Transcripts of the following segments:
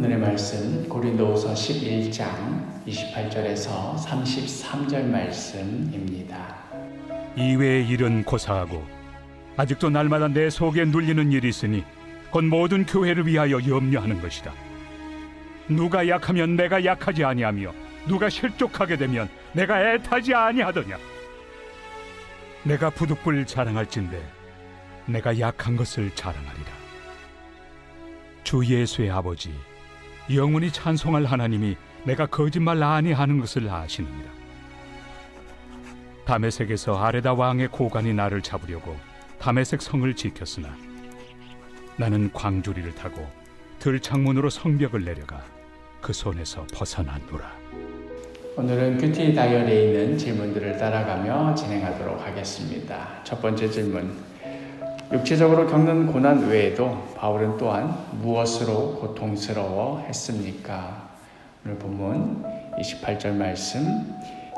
오늘의 말씀 고린도후서 11장 28절에서 33절 말씀입니다. 이외의 일은 고사하고 아직도 날마다 내 속에 눌리는 일이 있으니 곧 모든 교회를 위하여 염려하는 것이다. 누가 약하면 내가 약하지 아니하며 누가 실족하게 되면 내가 애타지 아니하더냐. 내가 부득불 자랑할진대 내가 약한 것을 자랑하리라. 주 예수의 아버지 영원히 찬송할 하나님이 내가 거짓말 아니하는 것을 아시느니라. 다메섹에서 아레다 왕의 고관이 나를 잡으려고 다메섹 성을 지켰으나 나는 광주리를 타고 들창문으로 성벽을 내려가 그 손에서 벗어났노라. 오늘은 큐티 다이어리에 있는 질문들을 따라가며 진행하도록 하겠습니다. 첫 번째 질문, 육체적으로 겪는 고난 외에도 바울은 또한 무엇으로 고통스러워 했습니까? 오늘 본문 28절 말씀,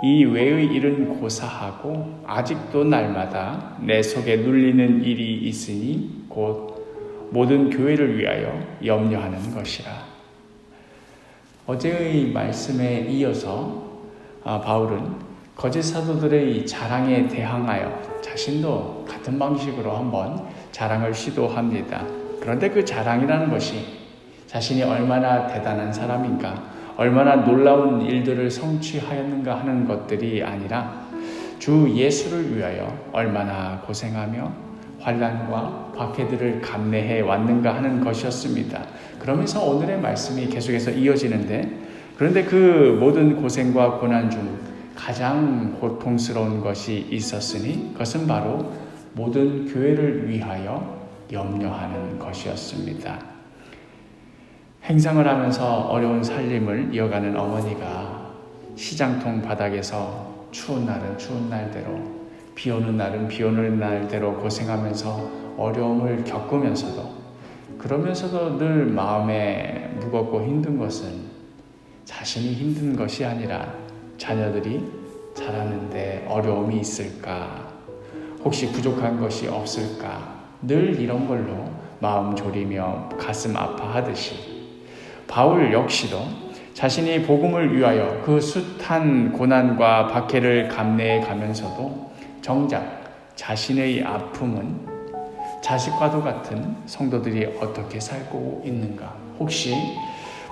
이 외의 일은 고사하고 아직도 날마다 내 속에 눌리는 일이 있으니 곧 모든 교회를 위하여 염려하는 것이라. 어제의 말씀에 이어서 바울은 거짓 사도들의 자랑에 대항하여 자신도 같은 방식으로 한번 자랑을 시도합니다. 그런데 그 자랑이라는 것이 자신이 얼마나 대단한 사람인가, 얼마나 놀라운 일들을 성취하였는가 하는 것들이 아니라 주 예수를 위하여 얼마나 고생하며 환난과 박해들을 감내해 왔는가 하는 것이었습니다. 그러면서 오늘의 말씀이 계속해서 이어지는데, 그런데 그 모든 고생과 고난 중 가장 고통스러운 것이 있었으니 그것은 바로 모든 교회를 위하여 염려하는 것이었습니다. 행상을 하면서 어려운 살림을 이어가는 어머니가 시장통 바닥에서 추운 날은 추운 날대로, 비 오는 날은 비 오는 날대로 고생하면서 어려움을 겪으면서도, 그러면서도 늘 마음에 무겁고 힘든 것은 자신이 힘든 것이 아니라 자녀들이 자라는데 어려움이 있을까? 혹시 부족한 것이 없을까? 늘 이런 걸로 마음 졸이며 가슴 아파하듯이 바울 역시도 자신이 복음을 위하여 그 숱한 고난과 박해를 감내해 가면서도 정작 자신의 아픔은 자식과도 같은 성도들이 어떻게 살고 있는가? 혹시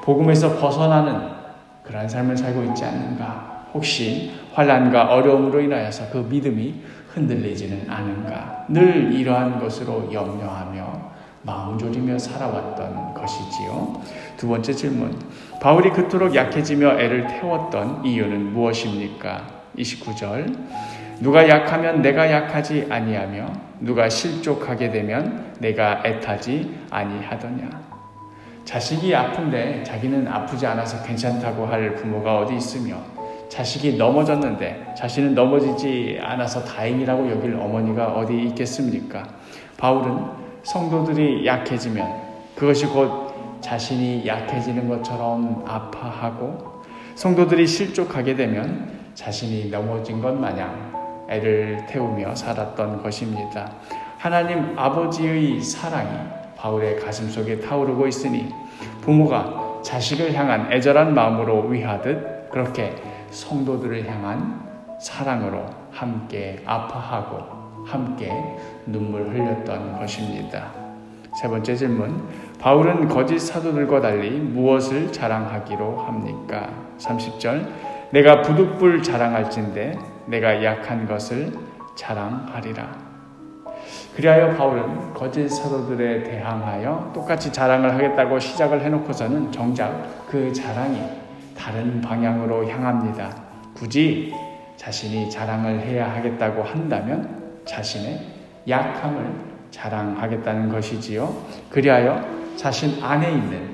복음에서 벗어나는 그러한 삶을 살고 있지 않는가? 혹시 환난과 어려움으로 인하여서 그 믿음이 흔들리지는 않은가? 늘 이러한 것으로 염려하며 마음 졸이며 살아왔던 것이지요. 두 번째 질문, 바울이 그토록 약해지며 애를 태웠던 이유는 무엇입니까? 29절, 누가 약하면 내가 약하지 아니하며 누가 실족하게 되면 내가 애타지 아니하더냐. 자식이 아픈데 자기는 아프지 않아서 괜찮다고 할 부모가 어디 있으며, 자식이 넘어졌는데 자신은 넘어지지 않아서 다행이라고 여길 어머니가 어디 있겠습니까? 바울은 성도들이 약해지면 그것이 곧 자신이 약해지는 것처럼 아파하고, 성도들이 실족하게 되면 자신이 넘어진 것 마냥 애를 태우며 살았던 것입니다. 하나님 아버지의 사랑이 바울의 가슴속에 타오르고 있으니 부모가 자식을 향한 애절한 마음으로 위하듯 그렇게 성도들을 향한 사랑으로 함께 아파하고 함께 눈물 흘렸던 것입니다. 세 번째 질문, 바울은 거짓 사도들과 달리 무엇을 자랑하기로 합니까? 30절, 내가 부득불 자랑할진대 내가 약한 것을 자랑하리라. 그리하여 바울은 거짓 사도들에 대항하여 똑같이 자랑을 하겠다고 시작을 해놓고서는 정작 그 자랑이 다른 방향으로 향합니다. 굳이 자신이 자랑을 해야 하겠다고 한다면 자신의 약함을 자랑하겠다는 것이지요. 그리하여 자신 안에 있는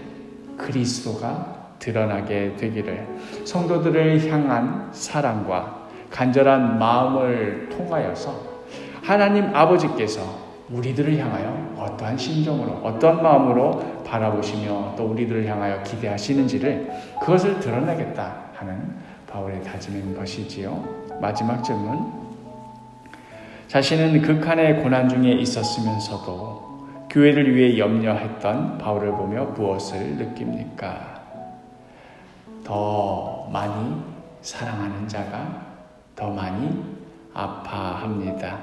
그리스도가 드러나게 되기를, 성도들을 향한 사랑과 간절한 마음을 통하여서 하나님 아버지께서 우리들을 향하여 어떠한 심정으로 어떠한 마음으로 바라보시며 또 우리들을 향하여 기대하시는지를 그것을 드러내겠다 하는 바울의 다짐인 것이지요. 마지막 질문, 자신은 극한의 고난 중에 있었으면서도 교회를 위해 염려했던 바울을 보며 무엇을 느낍니까? 더 많이 사랑하는 자가 더 많이 아파합니다.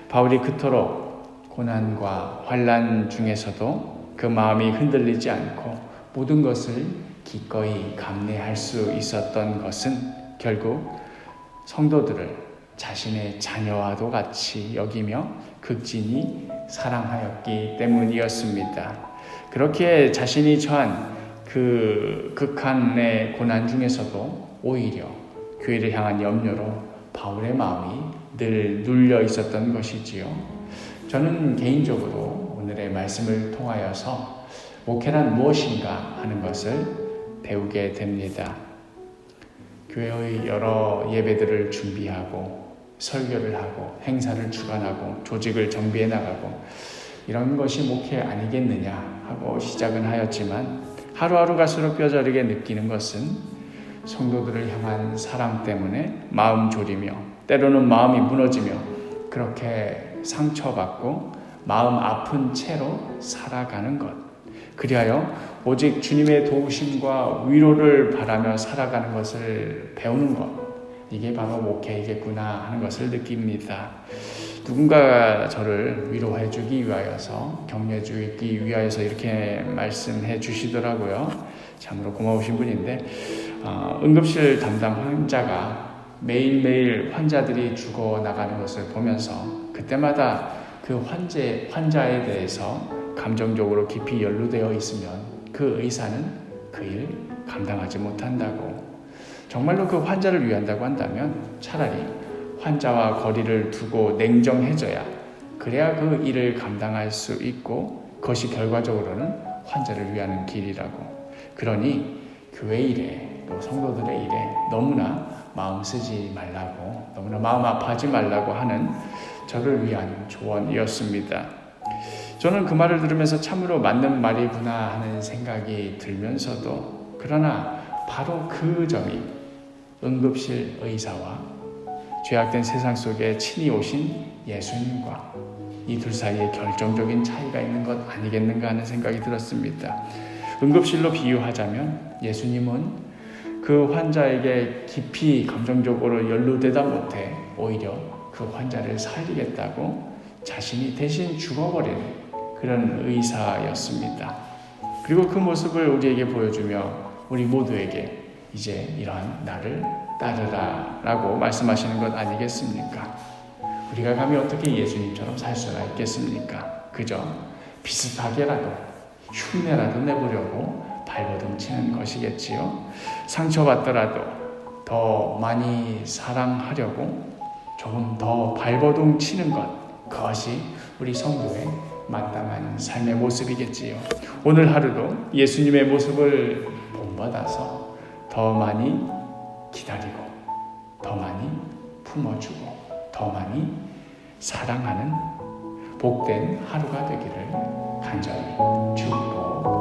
바울이 그토록 고난과 환난 중에서도 그 마음이 흔들리지 않고 모든 것을 기꺼이 감내할 수 있었던 것은 결국 성도들을 자신의 자녀와도 같이 여기며 극진히 사랑하였기 때문이었습니다. 그렇게 자신이 처한 그 극한의 고난 중에서도 오히려 교회를 향한 염려로 바울의 마음이 늘 눌려 있었던 것이지요. 저는 개인적으로 오늘의 말씀을 통하여서 목회란 무엇인가 하는 것을 배우게 됩니다. 교회의 여러 예배들을 준비하고 설교를 하고 행사를 주관하고 조직을 정비해 나가고 이런 것이 목회 아니겠느냐 하고 시작은 하였지만 하루하루 갈수록 뼈저리게 느끼는 것은 성도들을 향한 사랑 때문에 마음 졸이며 때로는 마음이 무너지며 그렇게 상처받고 마음 아픈 채로 살아가는 것, 그리하여 오직 주님의 도우심과 위로를 바라며 살아가는 것을 배우는 것, 이게 바로 목회이겠구나 하는 것을 느낍니다. 누군가가 저를 위로해 주기 위하여서, 격려해 주기 위하여서 이렇게 말씀해 주시더라고요. 참으로 고마우신 분인데, 응급실 담당 환자가 매일매일 환자들이 죽어나가는 것을 보면서 그때마다 그 환자에 대해서 감정적으로 깊이 연루되어 있으면 그 의사는 그 일 감당하지 못한다고, 정말로 그 환자를 위한다고 한다면 차라리 환자와 거리를 두고 냉정해져야, 그래야 그 일을 감당할 수 있고 그것이 결과적으로는 환자를 위하는 길이라고. 그러니 교회 일에 또 성도들의 일에 너무나 마음 쓰지 말라고, 너무나 마음 아파하지 말라고 하는 저를 위한 조언이었습니다. 저는 그 말을 들으면서 참으로 맞는 말이구나 하는 생각이 들면서도, 그러나 바로 그 점이 응급실 의사와 죄악된 세상 속에 친히 오신 예수님과 이 둘 사이에 결정적인 차이가 있는 것 아니겠는가 하는 생각이 들었습니다. 응급실로 비유하자면 예수님은 그 환자에게 깊이 감정적으로 연루되다 못해 오히려 그 환자를 살리겠다고 자신이 대신 죽어버린 그런 의사였습니다. 그리고 그 모습을 우리에게 보여주며 우리 모두에게 이제 이러한 나를 따르라 라고 말씀하시는 것 아니겠습니까? 우리가 감히 어떻게 예수님처럼 살 수가 있겠습니까? 그저 비슷하게라도 흉내라도 내보려고 발버둥 치는 것이겠지요. 상처받더라도 더 많이 사랑하려고 조금 더 발버둥 치는 것, 그것이 우리 성도의 마땅한 삶의 모습이겠지요. 오늘 하루도 예수님의 모습을 본받아서 더 많이 기다리고 더 많이 품어주고 더 많이 사랑하는 복된 하루가 되기를 간절히 축복합니다.